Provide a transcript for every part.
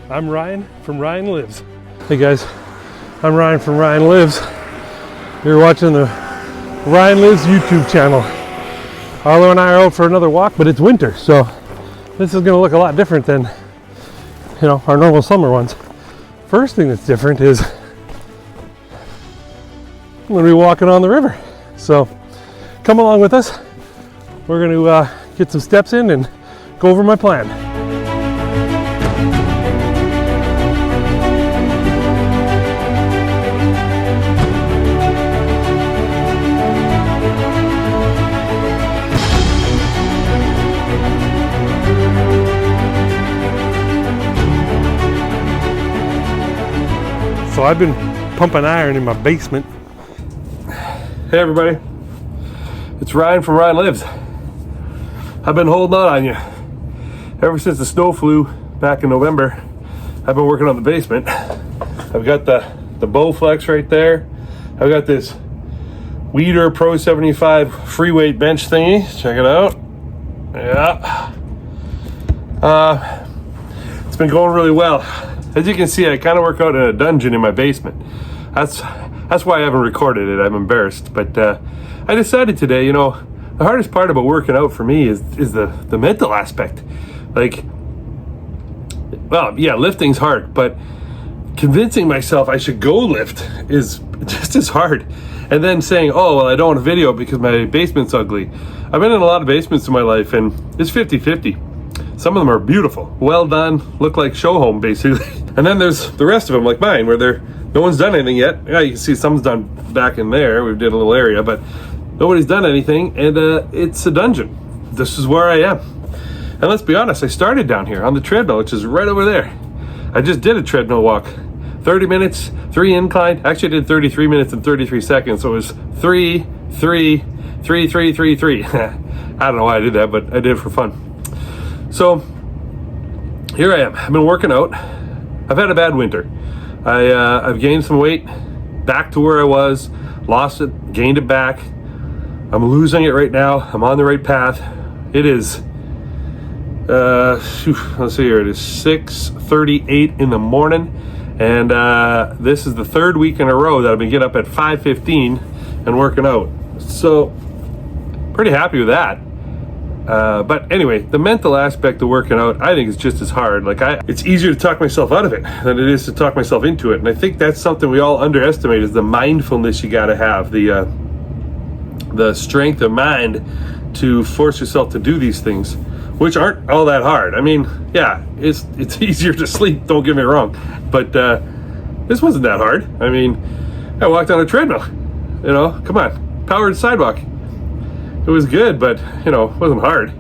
I'm Ryan from Ryan Lives. Hey guys, I'm Ryan from Ryan Lives. You're watching the Ryan Lives YouTube channel. Arlo and I are out for another walk, but it's winter, so this is going to look a lot different than, our normal summer ones. First thing that's different is I'm going to be walking on the river. So come along with us. We're going to get some steps in and go over my plan. So I've been pumping iron in my basement. Hey everybody, it's Ryan from Ryan Lives. I've been holding on you. Ever since the snow flew back in November, I've been working on the basement. I've got the Bowflex right there. I've got this Weeder Pro 75 free weight bench thingy. Check it out. Yeah. It's been going really well. As you can see, I kind of work out in a dungeon in my basement. That's why I haven't recorded it. I'm embarrassed. But I decided today, the hardest part about working out for me is the mental aspect. Lifting's hard, but convincing myself I should go lift is just as hard. And then saying, oh, well, I don't want to video because my basement's ugly. I've been in a lot of basements in my life, and it's 50-50. Some of them are beautiful, well done, look like show home basically. And then there's the rest of them like mine where no one's done anything yet. Yeah, you can see some's done back in there. We did a little area, but nobody's done anything, and it's a dungeon. This is where I am. And let's be honest, I started down here on the treadmill, which is right over there. I just did a treadmill walk. 30 minutes, 3 incline. Actually I did 33 minutes and 33 seconds, so it was 3, 3, 3, 3, 3, 3. I don't know why I did that, but I did it for fun. So here I am. I've been working out. I've had a bad winter. I've gained some weight, back to where I was, lost it, gained it back. I'm losing it right now. I'm on the right path. It is, let's see here. It is 6:38 in the morning, and this is the third week in a row that I've been getting up at 5:15 and working out. So pretty happy with that. But anyway, the mental aspect of working out, I think is just as hard. It's easier to talk myself out of it than it is to talk myself into it. And I think that's something we all underestimate, is the mindfulness you got to have, the strength of mind to force yourself to do these things, which aren't all that hard. I mean, yeah, it's easier to sleep, don't get me wrong, but this wasn't that hard. I mean, I walked on a treadmill, come on, powered sidewalk. It was good, but it wasn't hard.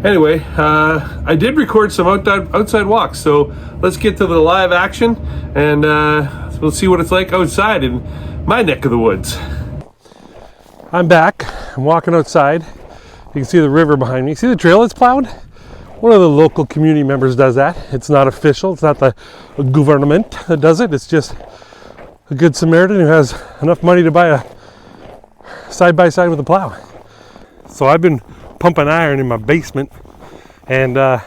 Anyway, I did record some outside walks, so let's get to the live action, and we'll see what it's like outside in my neck of the woods. I'm back. I'm walking outside. You can see the river behind me. See the trail that's plowed? One of the local community members does that. It's not official. It's not the government that does it. It's just a good Samaritan who has enough money to buy a side-by-side with a plow. So I've been pumping iron in my basement, and I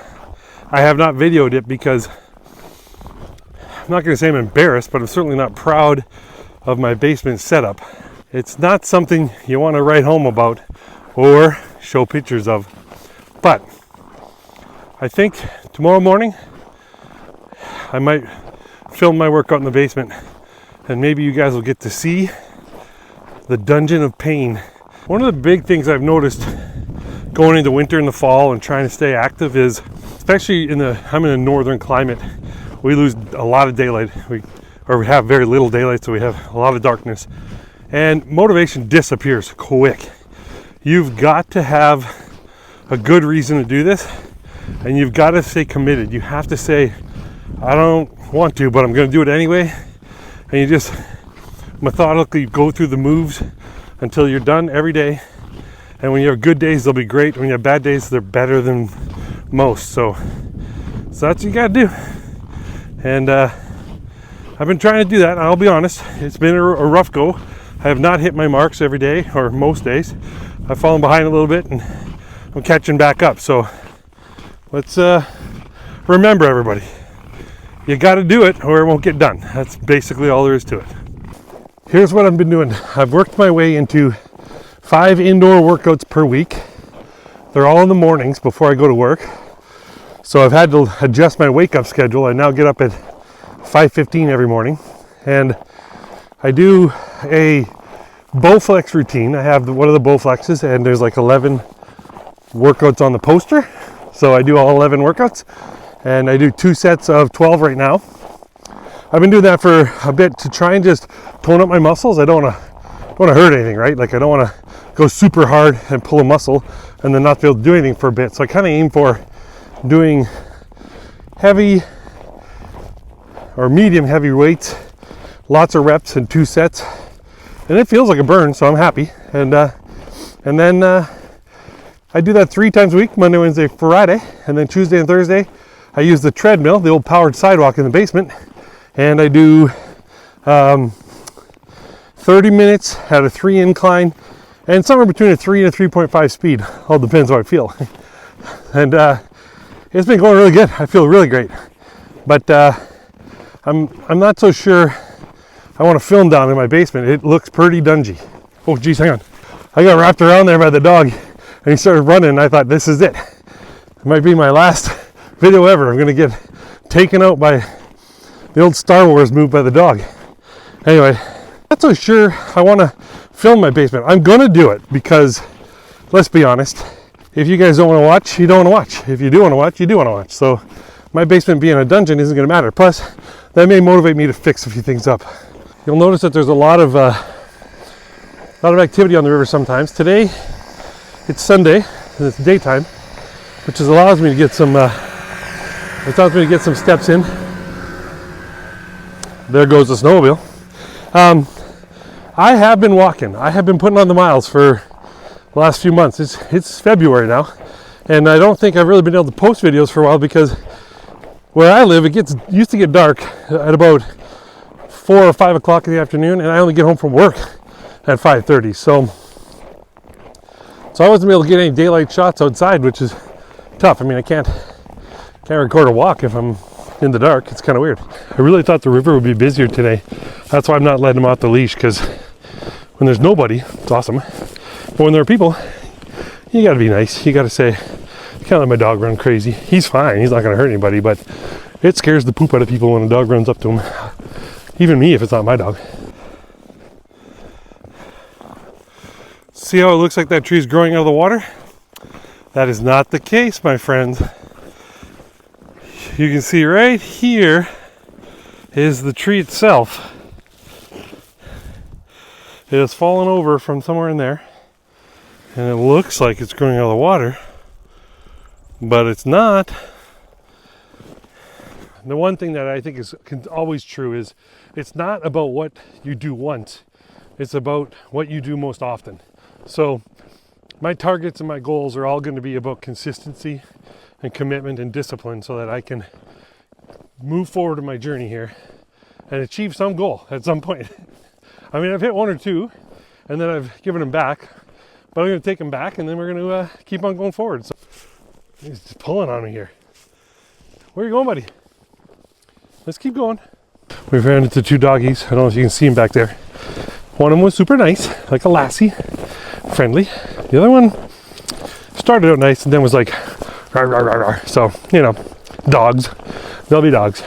have not videoed it because I'm not going to say I'm embarrassed, but I'm certainly not proud of my basement setup. It's not something you want to write home about or show pictures of. But I think tomorrow morning I might film my workout in the basement, and maybe you guys will get to see the dungeon of pain. One of the big things I've noticed going into winter and the fall and trying to stay active is, especially I'm in a northern climate, we lose a lot of daylight. We have very little daylight, so we have a lot of darkness. And motivation disappears quick. You've got to have a good reason to do this, and you've got to stay committed. You have to say, I don't want to, but I'm going to do it anyway. And you just methodically go through the moves until you're done every day. And when you have good days, they'll be great. When you have bad days, they're better than most. So that's what you got to do. And I've been trying to do that. And I'll be honest, it's been a rough go. I have not hit my marks every day, or most days. I've fallen behind a little bit, and I'm catching back up. So let's remember, everybody, you got to do it or it won't get done. That's basically all there is to it. Here's what I've been doing. I've worked my way into 5 indoor workouts per week. They're all in the mornings before I go to work. So I've had to adjust my wake up schedule. I now get up at 5:15 every morning, and I do a Bowflex routine. I have one of the Bowflexes, and there's like 11 workouts on the poster. So I do all 11 workouts, and I do 2 sets of 12 right now. I've been doing that for a bit to try and just tone up my muscles. I don't want to hurt anything, right? Like I don't want to go super hard and pull a muscle and then not be able to do anything for a bit. So I kind of aim for doing heavy or medium heavy weights, lots of reps and 2 sets, and it feels like a burn, so I'm happy. And then I do that 3 times a week, Monday, Wednesday, Friday, and then Tuesday and Thursday I use the treadmill, the old powered sidewalk in the basement, and I do 30 minutes at a 3 incline and somewhere between a 3 and a 3.5 speed. All depends how I feel. And it's been going really good. I feel really great. But I'm not so sure I want to film down in my basement. It looks pretty dungy. Oh geez, hang on. I got wrapped around there by the dog and he started running and I thought, this is it. It might be my last video ever. I'm gonna get taken out by the old Star Wars move by the dog. Anyway, not so sure I want to film my basement. I'm gonna do it because, let's be honest, if you guys don't want to watch, you don't want to watch. If you do want to watch, you do want to watch. So my basement being a dungeon isn't going to matter. Plus, that may motivate me to fix a few things up. You'll notice that there's a lot of activity on the river sometimes. Today, it's Sunday and it's daytime, which allows me to get some steps in. There goes the snowmobile. I have been walking. I have been putting on the miles for the last few months. It's February now, and I don't think I've really been able to post videos for a while because where I live, used to get dark at about 4 or 5 o'clock in the afternoon, and I only get home from work at 5:30. So I wasn't able to get any daylight shots outside, which is tough. I mean, I can't record a walk if I'm in the dark. It's kind of weird. I really thought the river would be busier today. That's why I'm not letting them off the leash, because when there's nobody, it's awesome. But when there are people, you got to be nice. You got to say, you can't let my dog run crazy. He's fine. He's not going to hurt anybody, but it scares the poop out of people when a dog runs up to him. Even me if it's not my dog. See how it looks like that tree's growing out of the water? That is not the case, my friends. You can see right here is the tree itself. It has fallen over from somewhere in there, and it looks like it's growing out of the water, but it's not. The one thing that I think is always true is it's not about what you do once, it's about what you do most often. So my targets and my goals are all going to be about consistency and commitment and discipline so that I can move forward in my journey here and achieve some goal at some point. I mean, I've hit 1 or 2 and then I've given them back, but I'm going to take them back and then we're going to keep on going forward. So he's just pulling on me here. Where are you going, buddy? Let's keep going. We ran into 2 doggies. I don't know if you can see them back there. One of them was super nice, like a lassie, friendly. The other one started out nice and then was like, rawr, rawr, rawr, rawr. So, you know, dogs. They'll be dogs.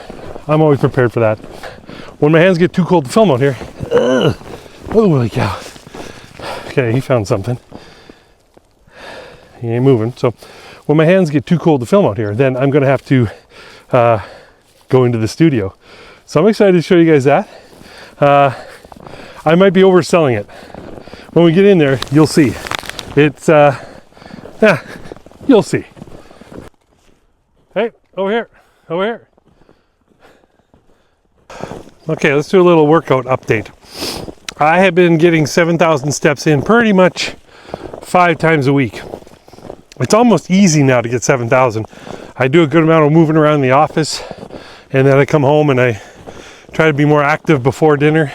I'm always prepared for that. When my hands get too cold to film out here, holy cow. Okay, he found something. He ain't moving. So when my hands get too cold to film out here, then I'm going to have to go into the studio. So I'm excited to show you guys that. I might be overselling it. When we get in there, you'll see. It's, you'll see. Hey, over here, over here. Okay, let's do a little workout update. I have been getting 7,000 steps in pretty much 5 times a week. It's almost easy now to get 7,000. I do a good amount of moving around the office, and then I come home and I try to be more active before dinner.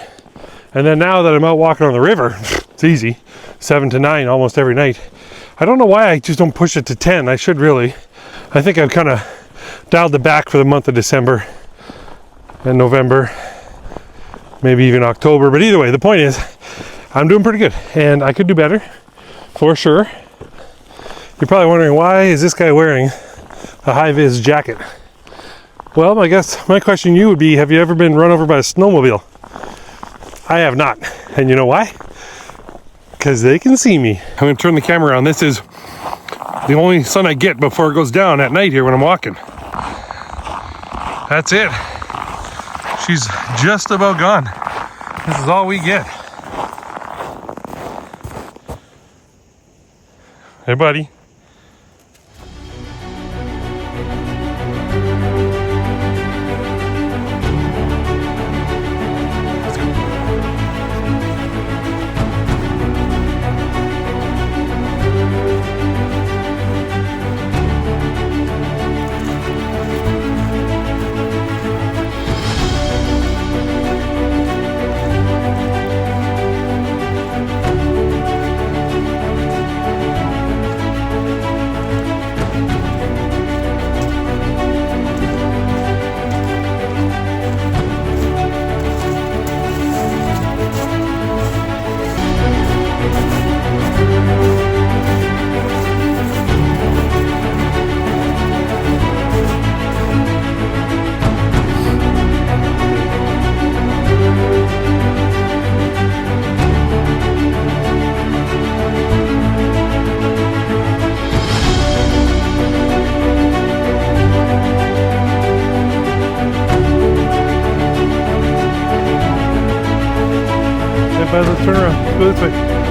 And then now that I'm out walking on the river, it's easy, 7 to 9 almost every night. I don't know why I just don't push it to 10. I should really. I think I've kind of dialed it back for the month of December. and November, maybe even October. But either way, the point is, I'm doing pretty good, and I could do better, for sure. You're probably wondering, why is this guy wearing a high-vis jacket? Well, I guess my question to you would be, have you ever been run over by a snowmobile? I have not. And you know why? Because they can see me. I'm going to turn the camera on. This is the only sun I get before it goes down at night here when I'm walking. That's it. She's just about gone. This is all we get. Hey, buddy. Let's turn around. Let's go this way.